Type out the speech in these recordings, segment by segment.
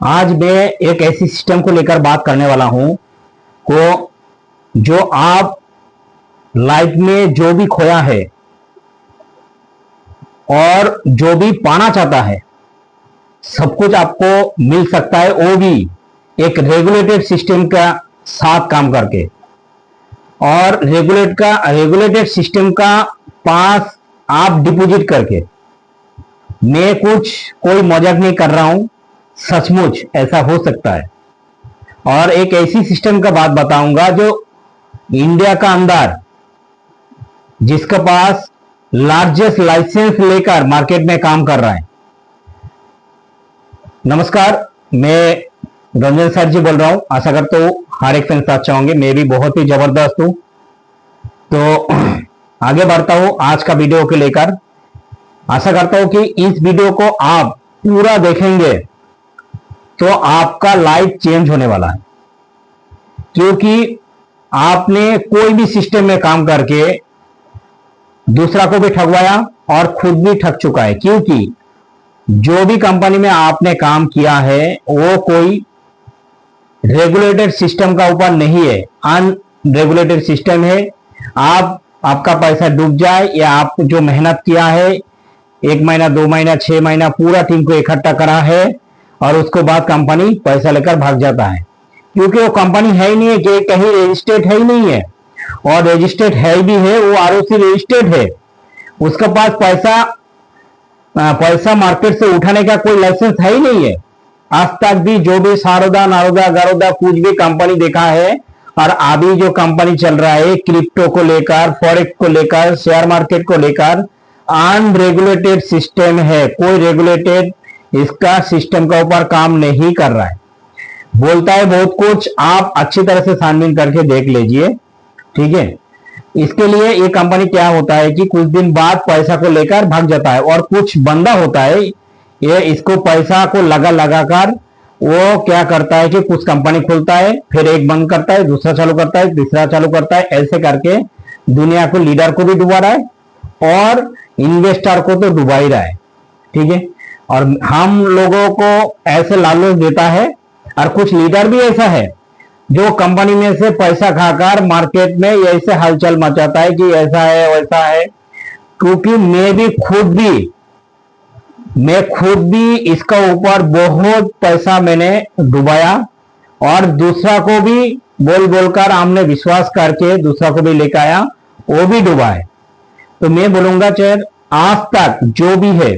आज मैं एक ऐसी सिस्टम को लेकर बात करने वाला हूं को जो आप लाइफ में जो भी खोया है और जो भी पाना चाहता है सब कुछ आपको मिल सकता है, वो भी एक रेगुलेटेड सिस्टम का साथ काम करके। और रेगुलेटेड सिस्टम का पास आप डिपॉजिट करके। मैं कोई मजाक नहीं कर रहा हूं, सचमुच ऐसा हो सकता है। और एक ऐसी सिस्टम का बात बताऊंगा जो इंडिया का अंदर जिसके पास लार्जेस्ट लाइसेंस लेकर मार्केट में काम कर रहा है। नमस्कार, मैं रंजन सर जी बोल रहा हूं। आशा करता हूं हर एक फ्रेंड्स अच्छे होंगे। मैं भी बहुत ही जबरदस्त हूं। तो आगे बढ़ता हूं आज का वीडियो को लेकर। आशा करता हूं कि इस वीडियो को आप पूरा देखेंगे तो आपका लाइफ चेंज होने वाला है, क्योंकि आपने कोई भी सिस्टम में काम करके दूसरा को भी ठगवाया और खुद भी ठग चुका है। क्योंकि जो भी कंपनी में आपने काम किया है वो कोई रेगुलेटेड सिस्टम का ऊपर नहीं है, अनरेगुलेटेड सिस्टम है। आपका पैसा डूब जाए या आप जो मेहनत किया है 1 महीना 2 महीना 6 महीना पूरा टीम को इकट्ठा करा है और उसके बाद कंपनी पैसा लेकर भाग जाता है, क्योंकि वो कंपनी है ही नहीं है, कि कहीं रजिस्टर्ड है ही नहीं है। और रजिस्टर्ड है भी है वो आरओसी रजिस्टर्ड है, उसके पास पैसा मार्केट से उठाने का कोई लाइसेंस है ही नहीं है। आज तक भी जो भी सारोदा नारोदा गरोदा कुछ भी कंपनी देखा है, और अभी जो कंपनी चल रहा है क्रिप्टो को लेकर, फॉरेक्स को लेकर, शेयर मार्केट को लेकर, अनरेगुलेटेड सिस्टम है। कोई रेगुलेटेड इसका सिस्टम का ऊपर काम नहीं कर रहा है। बोलता है बहुत कुछ, आप अच्छी तरह से छानबीन करके देख लीजिए, ठीक है। इसके लिए ये कंपनी क्या होता है कि कुछ दिन बाद पैसा को लेकर भाग जाता है, और कुछ बंदा होता है ये इसको पैसा को लगा कर वो क्या करता है कि कुछ कंपनी खोलता है, फिर एक बंद करता है, दूसरा चालू करता है, तीसरा चालू करता है। ऐसे करके दुनिया को, लीडर को भी डुबा रहा है और इन्वेस्टर को तो डुबा ही रहा है, ठीक है। और हम लोगों को ऐसे लालच देता है, और कुछ लीडर भी ऐसा है जो कंपनी में से पैसा खाकर मार्केट में ऐसे हलचल मचाता है कि ऐसा है वैसा है। क्योंकि मैं खुद भी इसका ऊपर बहुत पैसा मैंने डुबाया, और दूसरा को भी बोल बोलकर हमने विश्वास करके दूसरा को भी लेकर आया, वो भी डुबा है। तो मैं बोलूंगा चाहे आज तक जो भी है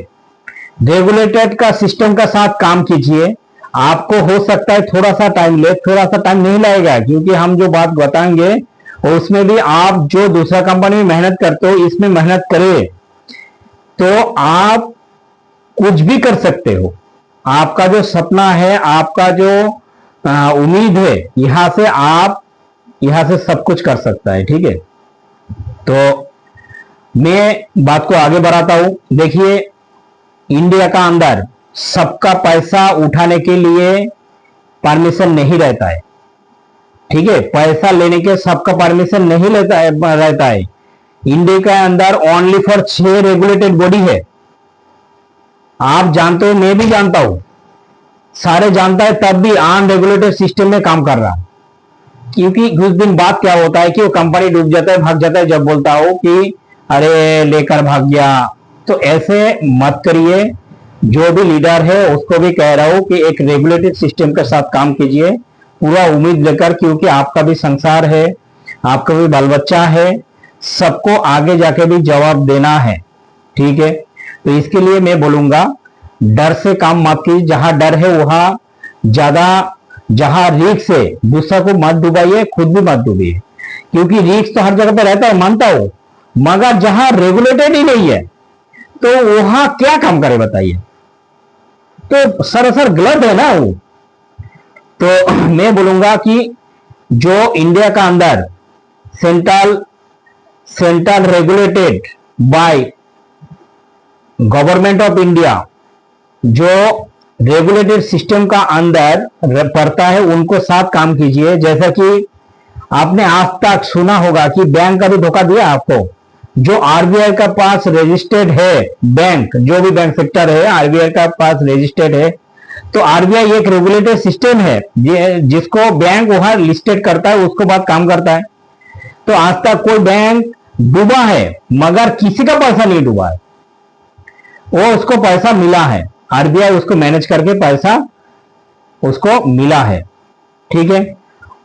रेगुलेटेड का सिस्टम का साथ काम कीजिए। आपको हो सकता है थोड़ा सा टाइम ले, थोड़ा सा टाइम नहीं लगेगा, क्योंकि हम जो बात बताएंगे उसमें भी आप जो दूसरा कंपनी में मेहनत करते हो इसमें मेहनत करें तो आप कुछ भी कर सकते हो। आपका जो सपना है, आपका जो उम्मीद है, यहां से सब कुछ कर सकता है, ठीक है। तो मैं बात को आगे बढ़ाता हूं। देखिए, इंडिया का अंदर सबका पैसा उठाने के लिए परमिशन नहीं रहता है, ठीक है। पैसा लेने के सबका परमिशन नहीं रहता है। इंडिया के अंदर ओनली फॉर 6 रेगुलेटेड बॉडी है। आप जानते हो, मैं भी जानता हूं, सारे जानता है, तब भी अनरेगुलेटेड सिस्टम में काम कर रहा। क्योंकि कुछ दिन बाद क्या होता है कि वो कंपनी डूब जाता है, भाग जाता है। जब बोलता हो कि अरे लेकर भाग गया, तो ऐसे मत करिए। जो भी लीडर है उसको भी कह रहा हूं कि एक रेगुलेटेड सिस्टम के साथ काम कीजिए, पूरा उम्मीद लेकर, क्योंकि आपका भी संसार है, आपका भी बाल बच्चा है, सबको आगे जाके भी जवाब देना है, ठीक है। तो इसके लिए मैं बोलूंगा डर से काम मत कीजिए। जहां डर है वहां जहां रिस्क है दूसरा को मत डुबाइए, खुद भी मत डूबिए। क्योंकि रिस्क तो हर जगह पे रहता है, मानता हूं, मगर जहां रेगुलेटेड ही नहीं है तो वहां क्या काम करे बताइए। तो सरासर गलत है ना वो। तो मैं बोलूंगा कि जो इंडिया का अंदर central regulated by government of India, जो रेगुलेटेड सिस्टम का अंदर पड़ता है, उनको साथ काम कीजिए। जैसा कि आपने आज तक सुना होगा कि बैंक का भी धोखा दिया आपको। जो आरबीआई का पास रजिस्टर्ड है बैंक, जो भी बैंक सेक्टर है आरबीआई का पास रजिस्टर्ड है, तो आरबीआई एक रेगुलेटेड सिस्टम है जिसको बैंक वहां लिस्टेड करता है, उसको बाद काम करता है। तो आज तक कोई बैंक डूबा है मगर किसी का पैसा नहीं डूबा है, वो उसको पैसा मिला है, आरबीआई उसको मैनेज करके पैसा उसको मिला है, ठीक है।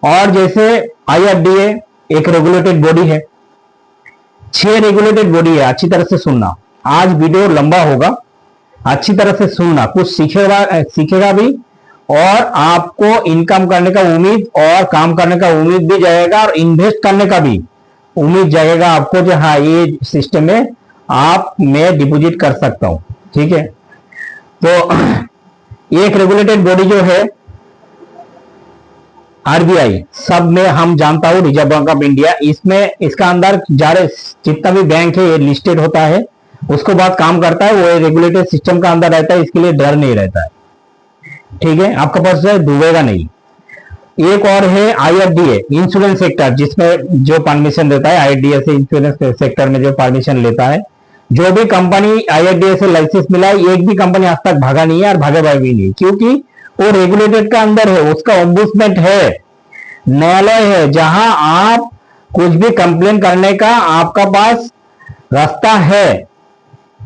और जैसे आईआरडीए एक रेगुलेटेड बॉडी है, 6 रेगुलेटेड बॉडी है। अच्छी तरह से सुनना, आज वीडियो लंबा होगा, अच्छी तरह से सुनना, कुछ सीखेगा भी और आपको इनकम करने का उम्मीद और काम करने का उम्मीद भी जाएगा और इन्वेस्ट करने का भी उम्मीद जाएगा आपको, जो हाँ ये सिस्टम में आप मैं डिपॉजिट कर सकता हूं, ठीक है। तो एक रेगुलेटेड बॉडी जो है आरबीआई, सब में हम जानता हूं रिजर्व बैंक ऑफ इंडिया, इसमें इसका अंदर जितना भी बैंक है ये लिस्टेड होता है, उसको बाद काम करता है, वो रेगुलेटेड सिस्टम का अंदर रहता है, इसके लिए डर नहीं रहता है, ठीक है। आपका पैसा डूबेगा नहीं। एक और है आईआरडीए इंश्योरेंस सेक्टर, जिसमें जो परमिशन देता है, आईआरडीए से इंश्योरेंस सेक्टर में जो परमिशन लेता है, जो भी कंपनी आईआरडीए से लाइसेंस मिला है, एक भी कंपनी आज तक भागा नहीं है और भागेगा भी नहीं, क्योंकि वो रेगुलेटेड का अंदर है, उसका ओम्बुड्समैन है, न्यायालय है, जहां आप कुछ भी कंप्लेन करने का आपका पास रास्ता है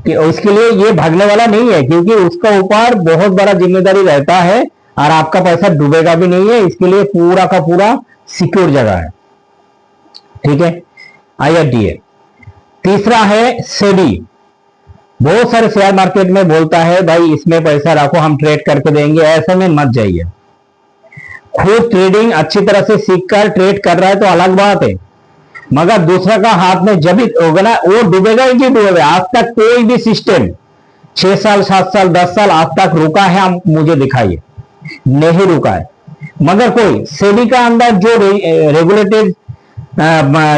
कि उसके लिए ये भागने वाला नहीं है, क्योंकि उसका ऊपर बहुत बड़ा जिम्मेदारी रहता है और आपका पैसा डूबेगा भी नहीं है, इसके लिए पूरा का पूरा सिक्योर जगह है, ठीक है। आईआरडीए। तीसरा है सेबी, बहुत सारे शेयर मार्केट में बोलता है भाई इसमें पैसा रखो हम ट्रेड करके देंगे, ऐसे में मत जाइए। खुद ट्रेडिंग अच्छी तरह से सीखकर ट्रेड कर रहा है तो अलग बात है, मगर दूसरा का हाथ में जब होगा ना, वो डूबेगा ही क्यों डूबेगा। आज तक कोई भी सिस्टम 6 साल 7 साल 10 साल आज तक रुका है, हम मुझे दिखाइए, नहीं रुका है। मगर कोई सेबी का अंदर जो रेगुलेटेड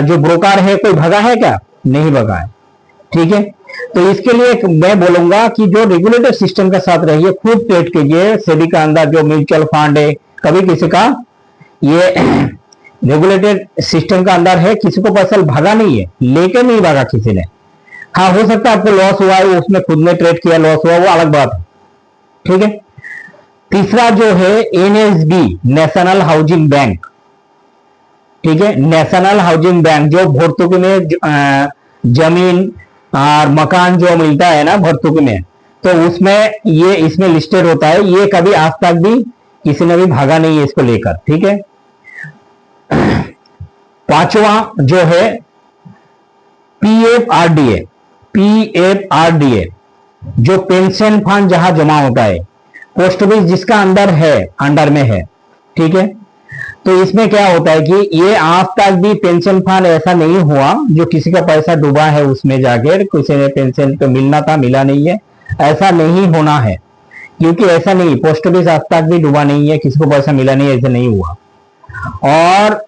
जो ब्रोकर है, कोई भगा है क्या? नहीं भगा है, ठीक है। तो इसके लिए मैं बोलूंगा कि जो रेगुलेटेड सिस्टम के साथ रहिए, खूब ट्रेड कीजिए। सेबी का अंदर जो म्यूचुअल फंड है, कभी किसी का ये रेगुलेटेड सिस्टम का अंदर है, किसी को पैसा भागा नहीं है, लेके नहीं भागा किसी ने। हाँ, हो सकता है आपको लॉस हुआ है, उसमें खुद में ट्रेड किया लॉस हुआ, वो अलग बात है, ठीक है। तीसरा जो है एनएसबी, नेशनल हाउसिंग बैंक, ठीक है। नेशनल हाउसिंग बैंक जो भर्तुकी में जमीन और मकान जो मिलता है ना भर्तुकी में, तो उसमें ये इसमें लिस्टेड होता है। ये कभी आज तक भी किसी ने भी भागा नहीं है इसको लेकर, ठीक है। पांचवा जो है पीएफआरडीए, पीएफआरडीए जो पेंशन फंड जहां जमा होता है, पोस्ट ऑफिस जिसका अंडर में है, ठीक है। तो इसमें क्या होता है कि ये आज तक भी पेंशन फंड ऐसा नहीं हुआ जो किसी का पैसा डूबा है उसमें जाकर किसी ने पेंशन तो मिलना था मिला नहीं है, ऐसा नहीं होना है, क्योंकि ऐसा नहीं, पोस्ट ऑफिस आज तक भी डूबा नहीं है, किसी को पैसा मिला नहीं, ऐसा नहीं हुआ। और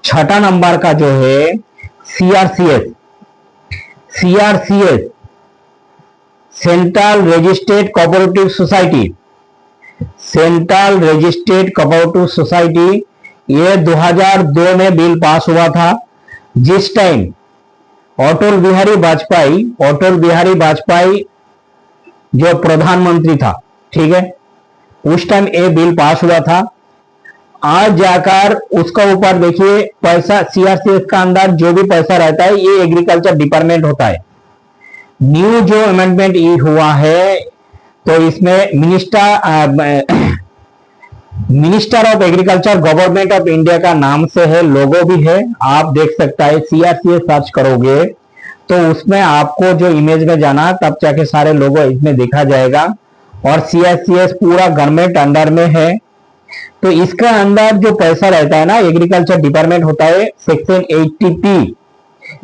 छठा नंबर का जो है CRCS, CRCS central registered cooperative society, central registered cooperative society, ये 2002 में बिल पास हुआ था, जिस टाइम अटल बिहारी वाजपेयी जो प्रधानमंत्री था, ठीक है, उस टाइम ये बिल पास हुआ था। आज जाकर उसका ऊपर देखिए पैसा, सीआरसीएस का अंदर जो भी पैसा रहता है ये एग्रीकल्चर डिपार्टमेंट होता है। न्यू जो अमेंडमेंट ये हुआ है, तो इसमें minister of agriculture government of India का नाम से है, लोगो भी है, आप देख सकता है। सीआरसीएस सर्च करोगे तो उसमें आपको जो इमेज में जाना तब जाके सारे लोगो इसमें देखा जाएगा। और सीआरसीएस पूरा गवर्नमेंट अंडर में है, तो इसका अंदर जो पैसा रहता है ना, एग्रीकल्चर डिपार्टमेंट होता है, सेक्शन 80P,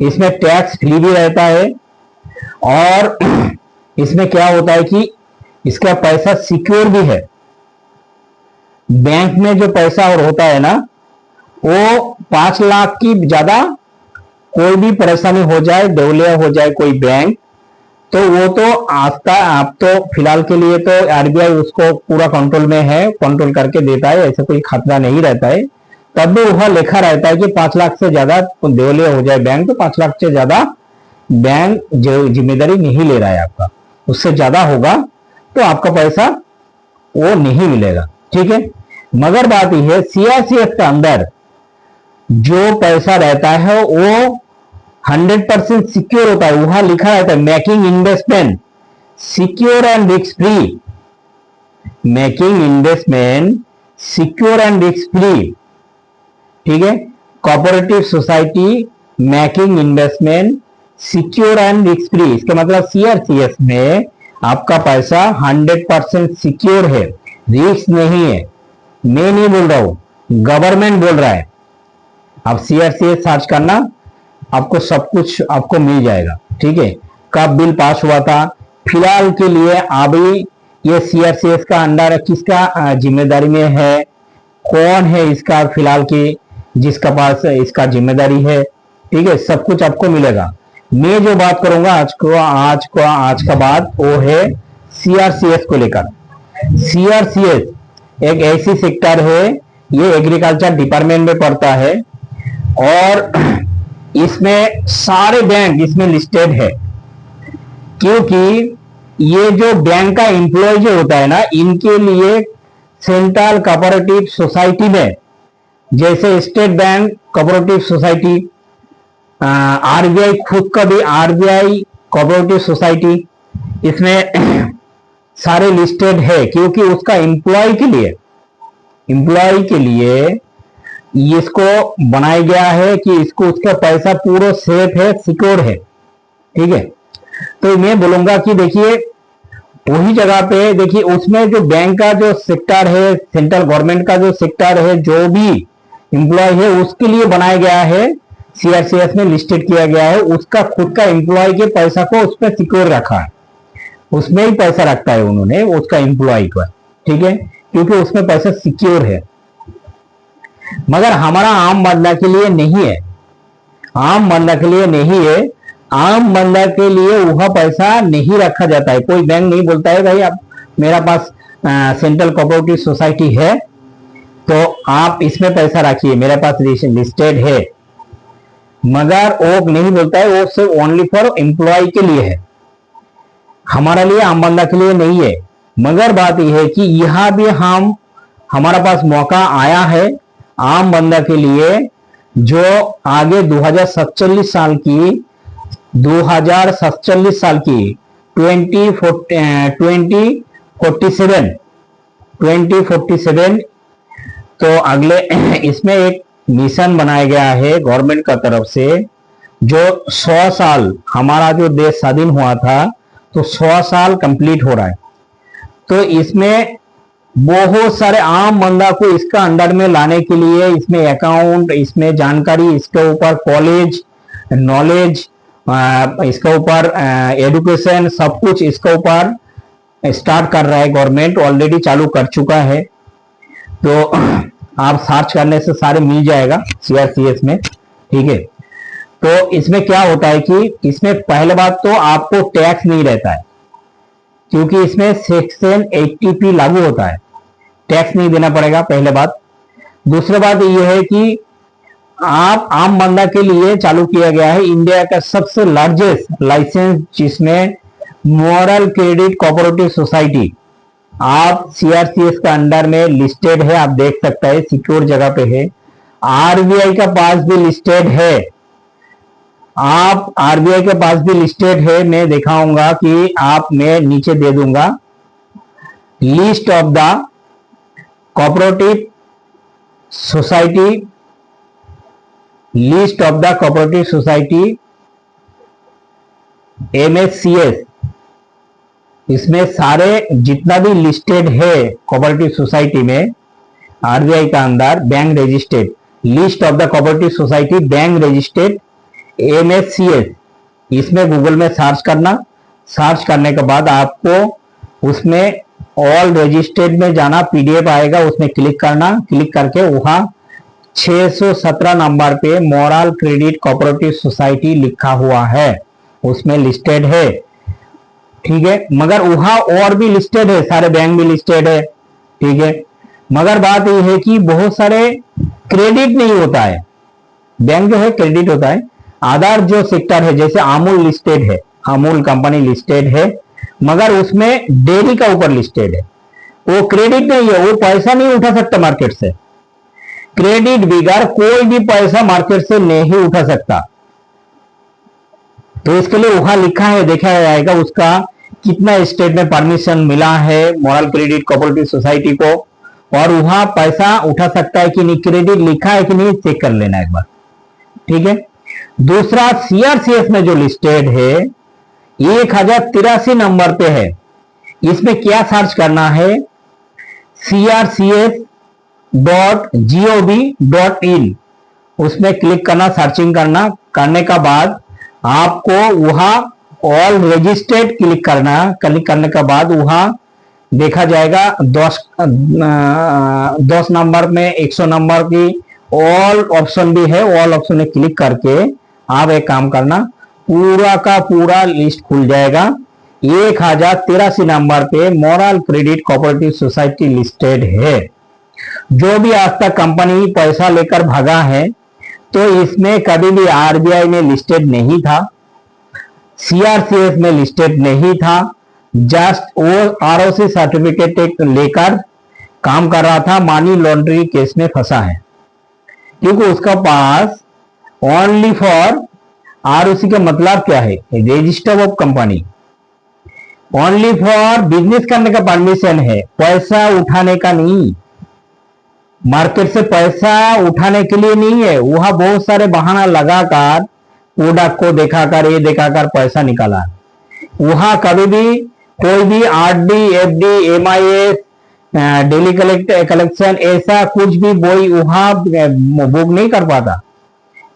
इसमें टैक्स फ्री भी रहता है। और इसमें क्या होता है कि इसका पैसा सिक्योर भी है। बैंक में जो पैसा और होता है ना, वो 5 लाख की ज्यादा कोई भी परेशानी हो जाए, दिवालिया हो जाए कोई बैंक, तो वो तो आप तो फिलहाल के लिए तो आरबीआई उसको पूरा कंट्रोल में है, कंट्रोल करके देता है, ऐसा कोई खतरा नहीं रहता है। तब भी वह लिखा रहता है कि 5 लाख से ज्यादा दिवालिया हो जाए बैंक, तो 5 लाख से ज्यादा बैंक जो जिम्मेदारी नहीं ले रहा है आपका, उससे ज्यादा होगा तो आपका पैसा वो नहीं मिलेगा, ठीक है। मगर बात यह है सीआरसीएस के अंदर जो पैसा रहता है वो 100% सिक्योर होता है। वहां लिखा रहता है making investment secure and risk free, making investment secure and risk free, ठीक है। Cooperative society making investment secure and risk free, इसका मतलब सीआरसीएस में आपका पैसा 100% सिक्योर है, रिस्क नहीं है। मैं नहीं बोल रहा हूं, गवर्नमेंट बोल रहा है। आप सीआरसीएस सर्च करना, आपको सब कुछ आपको मिल जाएगा, ठीक है। कब बिल पास हुआ था, फिलहाल के लिए अभी ये सीआरसीएस का अंडर किसका जिम्मेदारी में है, कौन है इसका फिलहाल की जिसका पास इसका जिम्मेदारी है, ठीक है। सब कुछ आपको मिलेगा। मैं जो बात करूंगा आज का बात वो है सीआरसीएस को लेकर। सीआरसीएस एक ऐसी सेक्टर है, ये एग्रीकल्चर डिपार्टमेंट में पड़ता है और इसमें सारे बैंक इसमें लिस्टेड है, क्योंकि ये जो बैंक का एम्प्लॉय जो होता है ना, इनके लिए सेंट्रल कोऑपरेटिव सोसाइटी में जैसे state bank cooperative society, RBI खुद का भी आरबीआई कोऑपरेटिव सोसाइटी, इसमें सारे लिस्टेड है, क्योंकि उसका एम्प्लॉय के लिए इसको बनाया गया है कि इसको उसका पैसा पूरा सेफ है, सिक्योर है, ठीक है। तो मैं बोलूंगा कि देखिए वही जगह पे देखिए उसमें जो बैंक का जो सेक्टर है, सेंट्रल गवर्नमेंट का जो सेक्टर है, जो भी एम्प्लॉय है उसके लिए बनाया गया है, सीआरसीएस में लिस्टेड किया गया है। उसका खुद का एम्प्लॉय के पैसा को उस पर सिक्योर रखा है, उसमें ही पैसा रखता है उन्होंने उसका एम्प्लॉय का, ठीक है, क्योंकि उसमें पैसा सिक्योर है। मगर हमारा आम बंदा के लिए नहीं है, आम बंदा के लिए नहीं है। आम बंदा के लिए वह पैसा नहीं रखा जाता है। कोई बैंक नहीं बोलता है भाई आप मेरा पास सेंट्रल कोऑपरेटिव सोसाइटी है तो आप इसमें पैसा रखिए, मेरे पास लिस्टेड है। मगर वो नहीं बोलता है, वो सिर्फ ओनली फॉर एम्प्लॉय के लिए है, हमारा लिए आम बंदा के लिए नहीं है। मगर बात यह है कि यहां भी हमारा पास मौका आया है आम बंदा के लिए, जो आगे 2047 साल की 2047 तो अगले इसमें एक मिशन बनाया गया है गवर्नमेंट का तरफ से, जो 100 साल हमारा जो देश स्वाधीन हुआ था तो 100 साल कंप्लीट हो रहा है। तो इसमें बहुत सारे आम बंदा को इसका अंडर में लाने के लिए इसमें अकाउंट, इसमें जानकारी, इसके ऊपर कॉलेज नॉलेज, इसके ऊपर एजुकेशन, सब कुछ इसके ऊपर स्टार्ट कर रहा है गवर्नमेंट, ऑलरेडी चालू कर चुका है। तो आप सर्च करने से सारे मिल जाएगा सीआरसीएस में, ठीक है। तो इसमें क्या होता है कि इसमें पहले बात तो आपको टैक्स नहीं रहता है, क्योंकि इसमें सेक्शन 80P लागू होता है, टैक्स नहीं देना पड़ेगा, पहले बात। दूसरी बात यह है कि आप आम बंदा के लिए चालू किया गया है इंडिया का सबसे लार्जेस्ट लाइसेंस, जिसमें मॉरल क्रेडिट कोऑपरेटिव सोसाइटी आप सीआरसीएस का अंडर में लिस्टेड है, आप देख सकते हैं सिक्योर जगह पे है। आरबीआई का पास भी लिस्टेड है, आप आरबीआई के पास भी लिस्टेड है। मैं दिखाऊंगा कि मैं नीचे दे दूंगा list of the cooperative society, list of the cooperative society MSCS, इसमें सारे जितना भी लिस्टेड है कोऑपरेटिव सोसाइटी में आरबीआई का अंदर bank registered, list of the cooperative society bank registered MSCS, इसमें गूगल में सर्च करना। सर्च करने के बाद आपको उसमें ऑल रजिस्टर्ड में जाना, PDF आएगा, उसमें क्लिक करना। क्लिक करके वहां 617 नंबर पे मॉरल क्रेडिट कोऑपरेटिव सोसाइटी लिखा हुआ है, उसमें लिस्टेड है, ठीक है। मगर वहां और भी लिस्टेड है, सारे बैंक भी लिस्टेड है, ठीक है। मगर बात यह है कि बहुत सारे क्रेडिट नहीं होता है, बैंक जो है क्रेडिट होता है। अदर जो सेक्टर है जैसे अमूल लिस्टेड है, अमूल कंपनी लिस्टेड है, मगर उसमें डेयरी का ऊपर लिस्टेड है। वो क्रेडिट नहीं है, वो पैसा नहीं उठा सकता मार्केट से। क्रेडिट बिगर कोई भी पैसा मार्केट से नहीं उठा सकता। तो इसके लिए वहां लिखा है, देखा जाएगा उसका कितना स्टेट में परमिशन मिला है मॉरल क्रेडिट कोऑपरेटिव सोसाइटी को, और वहां पैसा उठा सकता है कि नहीं, क्रेडिट लिखा है कि नहीं, चेक कर लेना एक बार। ठीक है। दूसरा, सीआरसीएस में जो लिस्टेड है 1083 नंबर पे है। इसमें क्या सर्च करना है, crcs.gov.in, उसमें क्लिक करना, सर्चिंग करना। करने का बाद आपको वहां ऑल रजिस्टर्ड क्लिक करना। क्लिक करने के बाद वहां देखा जाएगा 10 नंबर में 100 नंबर की ऑल ऑप्शन भी है। ऑल ऑप्शन में क्लिक करके आप एक काम करना, पूरा का पूरा लिस्ट खुल जाएगा। 1083 नंबर पे moral credit cooperative society listed है। जो भी आज तक कंपनी पैसा लेकर भागा है तो इसमें कभी भी आरबीआई में लिस्टेड नहीं था, सीआरसीएस में लिस्टेड नहीं था। जस्ट वो आरओसी सर्टिफिकेट लेकर काम कर रहा था, मनी लॉन्ड्रिंग केस में फंसा है, क्योंकि उसका पास ओनली फॉर आरओसी का मतलब क्या है, register of company, only for business करने का परमिशन है, पैसा उठाने का नहीं, मार्केट से पैसा उठाने के लिए नहीं है। वहां बहुत सारे बहाना लगाकर प्रोडक्ट को दिखाकर ये दिखाकर पैसा निकाला। वहां कभी भी कोई भी RD, FD, MIS, daily collection ऐसा कुछ भी कोई वहां बुक नहीं कर पाता,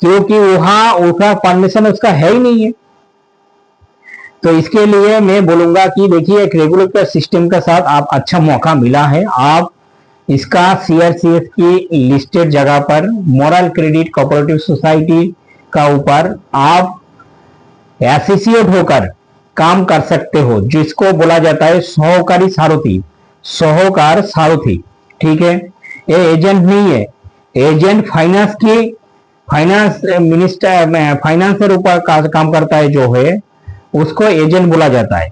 क्योंकि वहां उसका परमिशन उसका है ही नहीं है। तो इसके लिए मैं बोलूंगा कि देखिए, एक रेगुलेटर सिस्टम के साथ आप अच्छा मौका मिला है, आप इसका सीआरसीएस की लिस्टेड जगह पर मॉरल क्रेडिट कोऑपरेटिव सोसाइटी का ऊपर आप एसोसिएट होकर काम कर सकते हो, जिसको बोला जाता है सहकारी सारथी, सहकार सारथी। ठीक है। ये एजेंट नहीं है, एजेंट फाइनेंस की, फाइनेंस मिनिस्टर, फाइनेंसर ऊपर काम करता है जो है, उसको एजेंट बोला जाता है।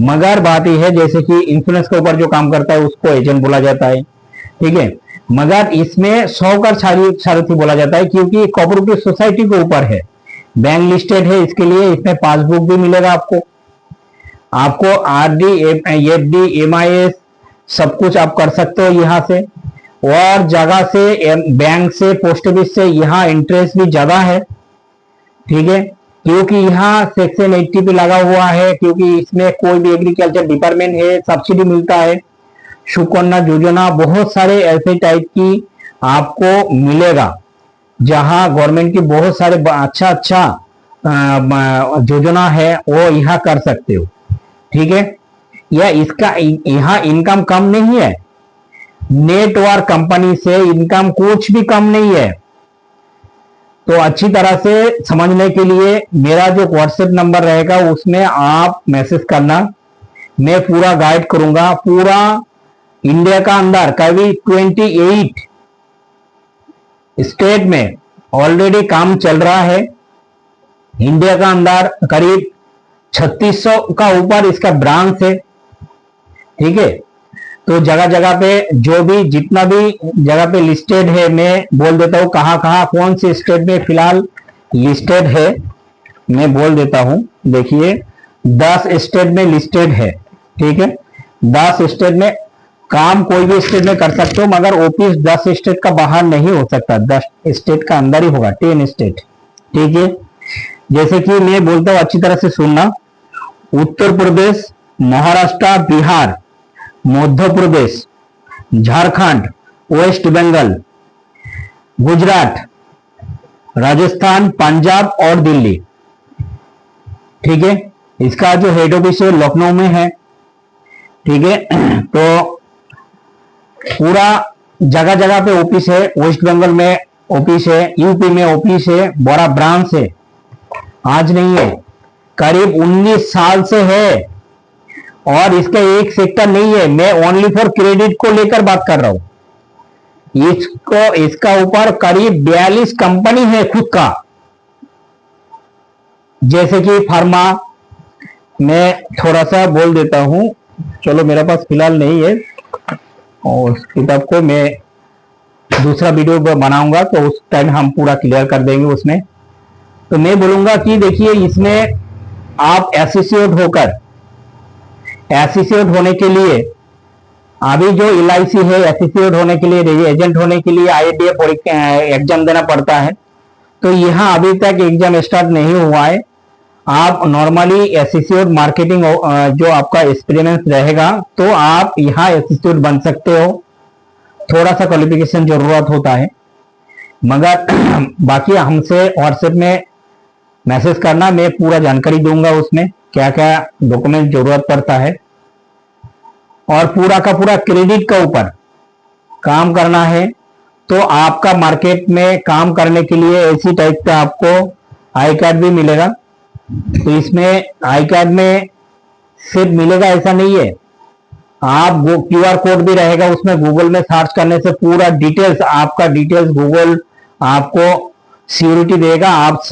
मगर बात यह है, जैसे कि इंश्योरेंस के ऊपर जो काम करता है उसको एजेंट बोला जाता है। ठीक है। मगर इसमें सहकार सारथी बोला जाता है, क्योंकि कोऑपरेटिव सोसाइटी के ऊपर है, बैंक लिस्टेड है, इसके लिए इसमें पासबुक भी मिलेगा आपको आरडी, एफडी, एमआईएस सब कुछ आप कर सकते हो यहां से। और जगह से, बैंक से, पोस्ट ऑफिस से यहाँ इंटरेस्ट भी ज्यादा है। ठीक है। क्योंकि यहाँ सेक्शन 80 पे लगा हुआ है, क्योंकि इसमें कोई भी एग्रीकल्चर डिपार्टमेंट है, सब्सिडी मिलता है, सुकन्या योजना, बहुत सारे ऐसे टाइप की आपको मिलेगा, जहां गवर्नमेंट की बहुत सारे अच्छा योजना है, वो यहाँ कर सकते हो। ठीक है। या इसका यहाँ इनकम कम नहीं है, नेटवर्क कंपनी से इनकम कुछ भी कम नहीं है। तो अच्छी तरह से समझने के लिए मेरा जो व्हाट्सएप नंबर रहेगा उसमें आप मैसेज करना, मैं पूरा गाइड करूंगा। पूरा इंडिया का अंदर करीब 28 स्टेट में ऑलरेडी काम चल रहा है। इंडिया का अंदर करीब 3600 का ऊपर इसका ब्रांच है। ठीक है। तो जगह जगह पे जो भी जितना भी जगह पे लिस्टेड है, मैं बोल देता हूं कहां कहां कौन से स्टेट में फिलहाल लिस्टेड है, मैं बोल देता हूं। देखिए, 10 स्टेट में लिस्टेड है। ठीक है। 10 स्टेट में काम कोई भी स्टेट में कर सकते हो, मगर ऑफिस 10 स्टेट का बाहर नहीं हो सकता, 10 स्टेट का अंदर ही होगा, 10 स्टेट। ठीक है। जैसे कि मैं बोलता हूं, अच्छी तरह से सुनना। उत्तर प्रदेश, महाराष्ट्र, बिहार, मध्य प्रदेश, झारखंड, वेस्ट बंगाल, गुजरात, राजस्थान, पंजाब और दिल्ली। ठीक है। इसका जो हेड ऑफिस है लखनऊ में है। ठीक है। तो पूरा जगह जगह पे ऑफिस है, वेस्ट बंगाल में ऑफिस है, यूपी में ऑफिस है, बड़ा ब्रांच है, आज नहीं है, करीब 19 साल से है। और इसका एक सेक्टर नहीं है, मैं ओनली फॉर क्रेडिट को लेकर बात कर रहा हूं। इसका ऊपर करीब 42 कंपनी है खुद का, जैसे कि फार्मा, मैं थोड़ा सा बोल देता हूं, चलो मेरे पास फिलहाल नहीं है, और उस किताब को मैं दूसरा वीडियो बनाऊंगा तो उस टाइम हम पूरा क्लियर कर देंगे उसमें। तो मैं बोलूंगा कि देखिए इसमें आप एसोसिएट होने के लिए अभी जो LIC है, एसोसिएट होने के लिए, एजेंट होने के लिए IADF एग्जाम देना पड़ता है। तो यहाँ अभी तक एग्जाम स्टार्ट नहीं हुआ है। आप नॉर्मली एसोसिएट मार्केटिंग जो आपका एक्सपीरियंस रहेगा तो आप यहाँ एसोसिएट बन सकते हो। थोड़ा सा क्वालिफिकेशन जरूरत होता है, मगर बाकी हमसे व्हाट्सएप में मैसेज करना, मैं पूरा जानकारी दूंगा उसमें क्या क्या डॉक्यूमेंट जरूरत पड़ता है। और पूरा का पूरा क्रेडिट के ऊपर काम करना है। तो आपका मार्केट में काम करने के लिए ऐसी टाइप का आपको आई कार्ड भी मिलेगा। तो इसमें आई कार्ड में सिर्फ मिलेगा ऐसा नहीं है, आप वो QR कोड भी रहेगा उसमें। गूगल में सर्च करने से पूरा डिटेल्स, आपका डिटेल्स गूगल आपको सिक्योरिटी देगा। आप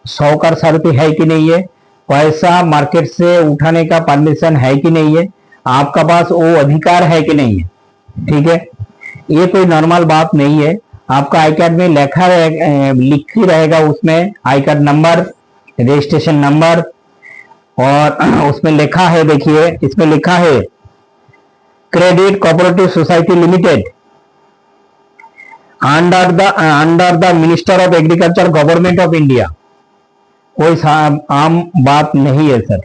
100 का शर्त है कि नहीं है, पैसा मार्केट से उठाने का परमिशन है कि नहीं है, आपका पास वो अधिकार है कि नहीं है। ठीक है, ये कोई नॉर्मल बात नहीं है। आपका आई कार्ड में लिखी रहेगा उसमें I card number, registration number, और उसमें लिखा है, देखिए इसमें लिखा है credit cooperative society limited under the minister of agriculture government of India. कोई आम बात नहीं है सर,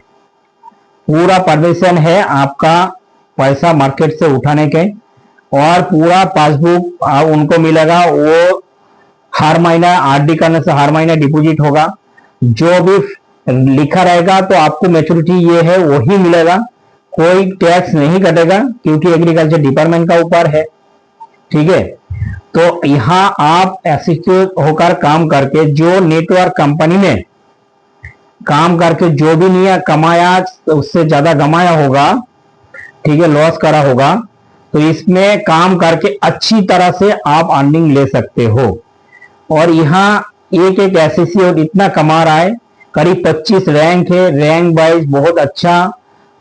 पूरा परमिशन है आपका पैसा मार्केट से उठाने के, और पूरा पासबुक उनको मिलेगा। वो हर महीना RD करने से हर महीना डिपॉजिट होगा। जो भी लिखा रहेगा तो आपको मैच्योरिटी ये है वही मिलेगा, कोई टैक्स नहीं कटेगा क्योंकि एग्रीकल्चर डिपार्टमेंट का ऊपर है। ठीक है, तो यहाँ आप एसोसिएट होकर काम करके जो नेटवर्क कंपनी में काम करके जो भी नहीं कमाया उससे ज्यादा कमाया होगा, ठीक है, लॉस करा होगा, तो इसमें काम करके अच्छी तरह से आप अर्निंग ले सकते हो। और यहाँ एक एसोसिएट इतना कमा रहा है, करीब 25 रैंक है, रैंक वाइज बहुत अच्छा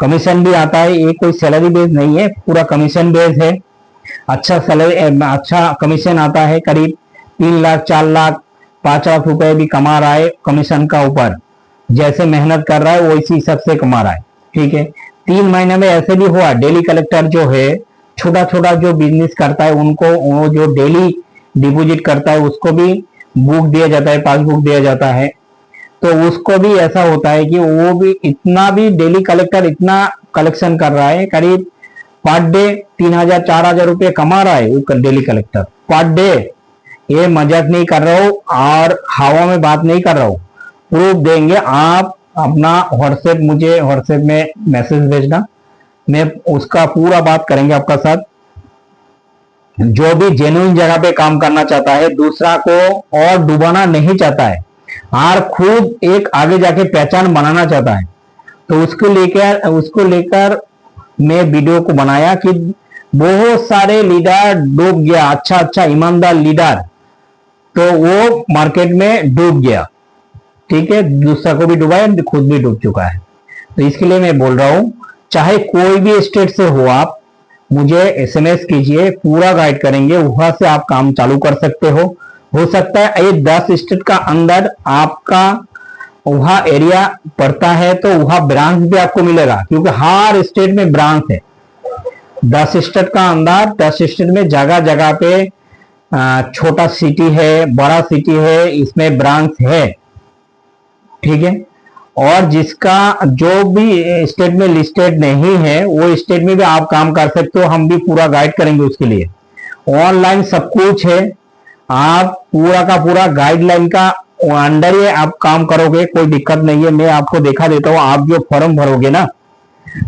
कमीशन भी आता है। ये कोई सैलरी बेस नहीं है, पूरा कमीशन बेस है। अच्छा सैलरी, अच्छा कमीशन आता है, करीब 3 लाख 4 लाख 5 लाख रुपए भी कमा रहा है कमीशन का ऊपर। जैसे मेहनत कर रहा है वैसी सबसे कमा रहा है। ठीक है, 3 महीने में ऐसे भी हुआ, डेली कलेक्टर जो है, छोटा छोटा जो बिजनेस करता है उनको वो जो डेली डिपॉजिट करता है उसको भी बुक दिया जाता है, पासबुक दिया जाता है। तो उसको भी ऐसा होता है कि वो भी इतना भी डेली कलेक्टर इतना कलेक्शन कर रहा है, करीब पर डे 3000 4000 रुपये कमा रहा है वो डेली कलेक्टर पर डे। ये मजाक नहीं कर रहा हूं और हवा में बात नहीं कर रहा हूं, प्रूफ देंगे। आप अपना मुझे व्हाट्सएप में मैसेज भेजना, मैं उसका पूरा बात करेंगे आपका साथ। जो भी जेन्युइन जगह पे काम करना चाहता है, दूसरा को और डुबाना नहीं चाहता है और खुद एक आगे जाके पहचान बनाना चाहता है, तो उसको लेकर मैं वीडियो को बनाया कि बहुत सारे लीडर डूब गया, अच्छा ईमानदार लीडर, तो वो मार्केट में डूब गया। ठीक है, दूसरा को भी डुबाया, खुद भी डूब चुका है। तो इसके लिए मैं बोल रहा हूं, चाहे कोई भी स्टेट से हो, आप मुझे SMS कीजिए, पूरा गाइड करेंगे, वहां से आप काम चालू कर सकते हो सकता है ये 10 स्टेट का अंदर आपका वहां एरिया पड़ता है तो वहां ब्रांच भी आपको मिलेगा, क्योंकि हर स्टेट में ब्रांच है। 10 स्टेट का अंदर 10 स्टेट में जगह जगह पे छोटा सिटी है, बड़ा सिटी है, इसमें ब्रांच है। ठीक है, और जिसका जो भी स्टेट में लिस्टेड नहीं है वो स्टेट में भी आप काम कर सकते हो, हम भी पूरा गाइड करेंगे उसके लिए। ऑनलाइन सब कुछ है, आप पूरा का पूरा गाइडलाइन का अंडर ही आप काम करोगे, कोई दिक्कत नहीं है। मैं आपको दिखा देता हूँ, आप जो फॉर्म भरोगे ना,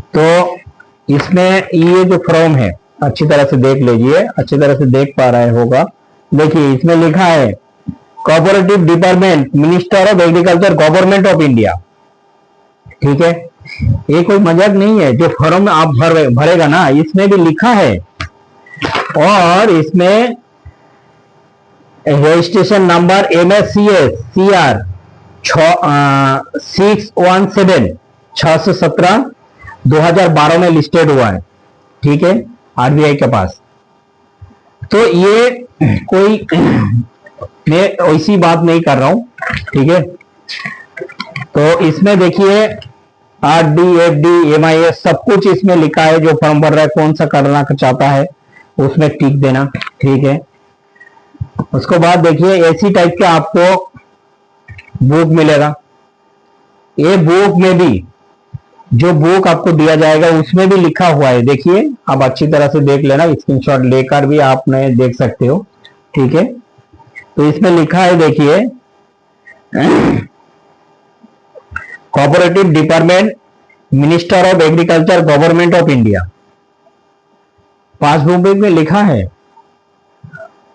तो इसमें ये जो फॉर्म है अच्छी तरह से देख लीजिए, अच्छी तरह से देख पा रहे होगा। देखिए इसमें लिखा है cooperative department, minister of agriculture, government of India. ठीक है, ये कोई मजाक नहीं है। जो फॉर्म आप भरेगा ना, इसमें भी लिखा है, और इसमें रजिस्ट्रेशन नंबर MSCS CR 617 2012 में लिस्टेड हुआ है। ठीक है, आरबीआई के पास। तो ये कोई मैं ऐसी बात नहीं कर रहा हूं, ठीक है। तो इसमें देखिए आरडी, एफडी, एमआईएस सब कुछ इसमें लिखा है। जो फॉर्म भर रहा है, कौन सा करना चाहता है उसमें टिक देना, ठीक है। उसके बाद देखिए ऐसी टाइप के आपको बुक मिलेगा। ये बुक में भी जो बुक आपको दिया जाएगा उसमें भी लिखा हुआ है, देखिए आप अच्छी तरह से देख लेना, स्क्रीनशॉट लेकर भी आपने देख सकते हो, ठीक है। तो इसमें लिखा है, देखिए cooperative department, minister of agriculture, government of India, passbook में लिखा है।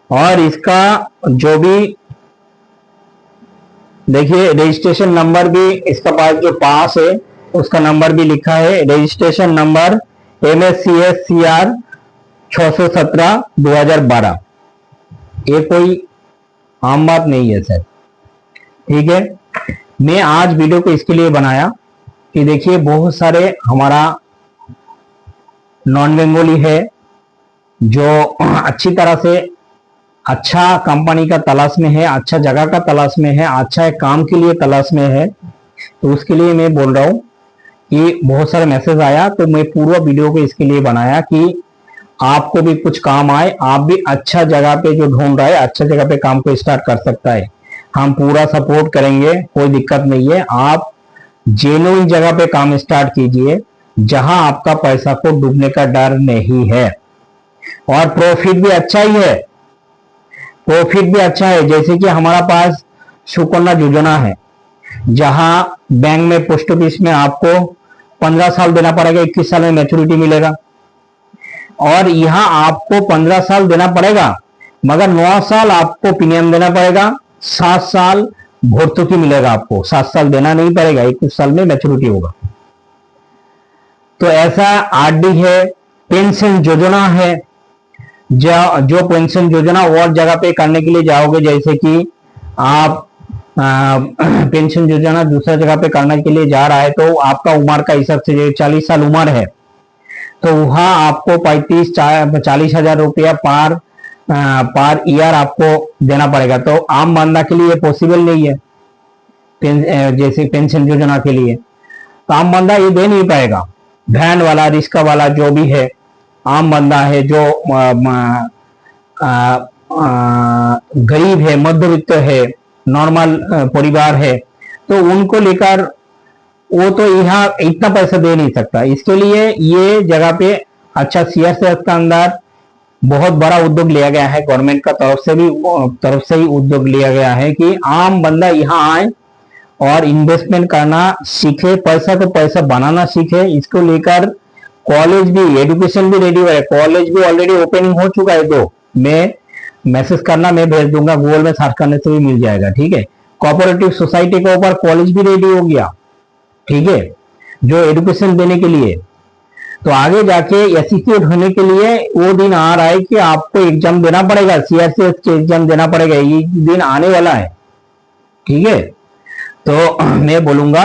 और इसका जो भी देखिए रजिस्ट्रेशन नंबर भी इसका पास जो पास है उसका नंबर भी लिखा है, रजिस्ट्रेशन नंबर MSCSCR 617/2012। ये कोई आम बात नहीं है सर, ठीक है। मैं आज वीडियो को इसके लिए बनाया कि देखिए बहुत सारे हमारा नॉन बेंगोली है जो अच्छी तरह से अच्छा कंपनी का तलाश में है, अच्छा जगह का तलाश में है, अच्छा काम के लिए तलाश में है। तो उसके लिए मैं बोल रहा हूं कि बहुत सारे मैसेज आया, तो मैं पूरा वीडियो को इसके लिए बनाया कि आपको भी कुछ काम आए, आप भी अच्छा जगह पे जो ढूंढ रहा है अच्छा जगह पे काम को स्टार्ट कर सकता है। हम पूरा सपोर्ट करेंगे, कोई दिक्कत नहीं है। आप जेन्युइन जगह पे काम स्टार्ट कीजिए जहां आपका पैसा को डूबने का डर नहीं है और प्रॉफिट भी अच्छा ही है, प्रॉफिट भी अच्छा है। जैसे कि हमारा पास सुकन्या योजना है जहां बैंक में पोस्ट ऑफिस में आपको 15 साल देना पड़ेगा, 21 साल में मैच्योरिटी मिलेगा। और यहां आपको 15 साल देना पड़ेगा मगर 9 साल आपको प्रीमियम देना पड़ेगा, 7 साल भर्तुकी मिलेगा आपको। 7 साल देना नहीं पड़ेगा, 21 साल में मैच्योरिटी होगा। तो ऐसा आरडी है, पेंशन योजना है। जो पेंशन योजना और जगह पे करने के लिए जाओगे, जैसे कि आप पेंशन योजना दूसरा जगह पे करने के लिए जा रहा है तो आपका उम्र का हिसाब से 40 साल उम्र है तो वहां आपको 40 हजार रुपया पर ईयर आपको देना पड़ेगा। तो आम बंदा के लिए पॉसिबल नहीं है, जैसे पेंशन योजना के लिए तो आम बंदा ये दे नहीं पाएगा। वैन वाला, रिक्शा वाला जो भी है, आम बंदा है जो गरीब है, मध्यवित्त है, नॉर्मल परिवार है, तो उनको लेकर वो तो यहाँ इतना पैसा दे नहीं सकता। इसके लिए ये जगह पे अच्छा CRCS का अंदर बहुत बड़ा उद्योग लिया गया है, गवर्नमेंट का तरफ से ही उद्योग लिया गया है कि आम बंदा यहाँ आए और इन्वेस्टमेंट करना सीखे, पैसा तो पैसा बनाना सीखे। इसको लेकर कॉलेज भी, एजुकेशन भी रेडी है, कॉलेज भी ऑलरेडी ओपनिंग हो चुका है। तो मैं मैसेज करना, मैं भेज दूंगा, गूगल में सर्च करने से भी मिल जाएगा, ठीक है। कोऑपरेटिव सोसाइटी के ऊपर कॉलेज भी रेडी हो गया, ठीक है, जो एजुकेशन देने के लिए। तो आगे जाके एसोसिएट होने के लिए वो दिन आ रहा है कि आपको एग्जाम देना पड़ेगा, CRCS के एग्जाम देना पड़ेगा, ये दिन आने वाला है, ठीक है। तो मैं बोलूंगा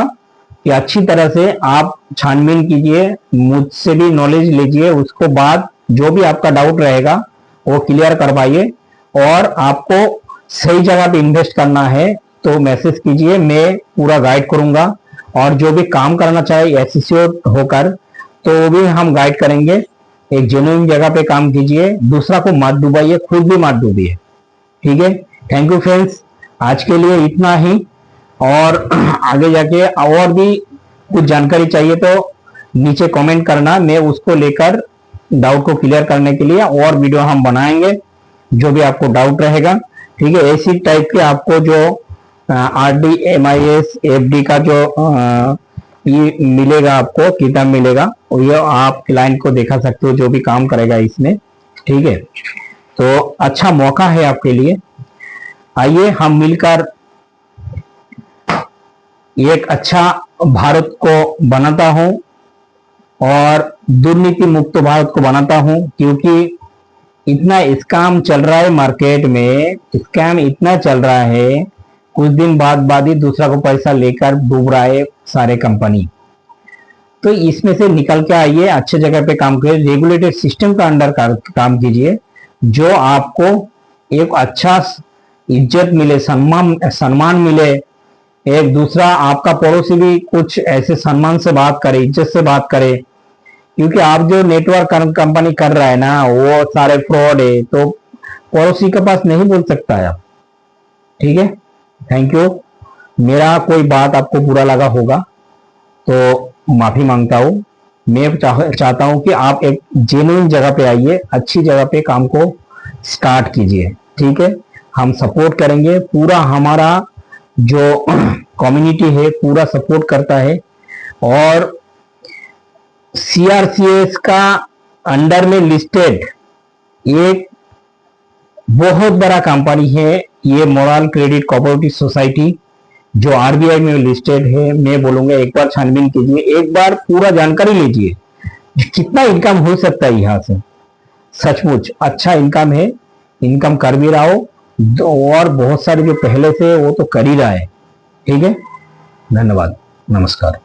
कि अच्छी तरह से आप छानबीन कीजिए, मुझसे भी नॉलेज लीजिए, उसको बाद जो भी आपका डाउट रहेगा वो क्लियर करवाइए। और आपको सही जगह पे इन्वेस्ट करना है तो मैसेज कीजिए, मैं पूरा गाइड करूंगा। और जो भी काम करना चाहे एसोसिएट होकर तो वो भी हम गाइड करेंगे। एक जेन्युइन जगह पे काम कीजिए, दूसरा को मत डुबाइए, खुद भी मत डूबिए, ठीक है। थैंक यू फ्रेंड्स, आज के लिए इतना ही। और आगे जाके और भी कुछ जानकारी चाहिए तो नीचे कमेंट करना, मैं उसको लेकर डाउट को क्लियर करने के लिए और वीडियो हम बनाएंगे, जो भी आपको डाउट रहेगा, ठीक है। ऐसी टाइप के आपको जो RD, MIS, FD का जो ये मिलेगा, आपको किताब मिलेगा, और ये आप क्लाइंट को दिखा सकते हो जो भी काम करेगा इसमें, ठीक है। तो अच्छा मौका है आपके लिए, आइए हम मिलकर एक अच्छा भारत को बनाता हूं और दुर्नीति मुक्त भारत को बनाता हूं। क्योंकि इतना स्कैम चल रहा है मार्केट में, स्कैम इतना चल रहा है, कुछ दिन बाद ही दूसरा को पैसा लेकर डूब रहा है सारे कंपनी। तो इसमें से निकल के आइए, अच्छे जगह पे काम करिए, रेगुलेटेड सिस्टम का अंडर काम कीजिए, जो आपको एक अच्छा इज्जत मिले, सम्मान मिले। एक दूसरा आपका पड़ोसी भी कुछ ऐसे सम्मान से बात करे, इज्जत से बात करे, क्योंकि आप जो नेटवर्क कंपनी कर रहा है ना, वो सारे फ्रॉड है, तो पड़ोसी के पास नहीं बोल सकता है आप। ठीक है, थैंक यू। मेरा कोई बात आपको बुरा लगा होगा तो माफी मांगता हूं। मैं चाहता हूं कि आप एक जेन्युइन जगह पे आइए, अच्छी जगह पे काम को स्टार्ट कीजिए। ठीक है, हम सपोर्ट करेंगे, पूरा हमारा जो कम्युनिटी है पूरा सपोर्ट करता है। और सीआरसीएस का अंडर में लिस्टेड एक बहुत बड़ा कंपनी है ये, मोरल क्रेडिट कोऑपरेटिव सोसाइटी, जो आरबीआई में लिस्टेड है। मैं बोलूंगा एक बार छानबीन कीजिए, एक बार पूरा जानकारी लीजिए कितना इनकम हो सकता है यहाँ से। सचमुच अच्छा इनकम है, इनकम कर भी रहा हो, और बहुत सारे जो पहले से वो तो कर ही रहा है। ठीक है, धन्यवाद, नमस्कार।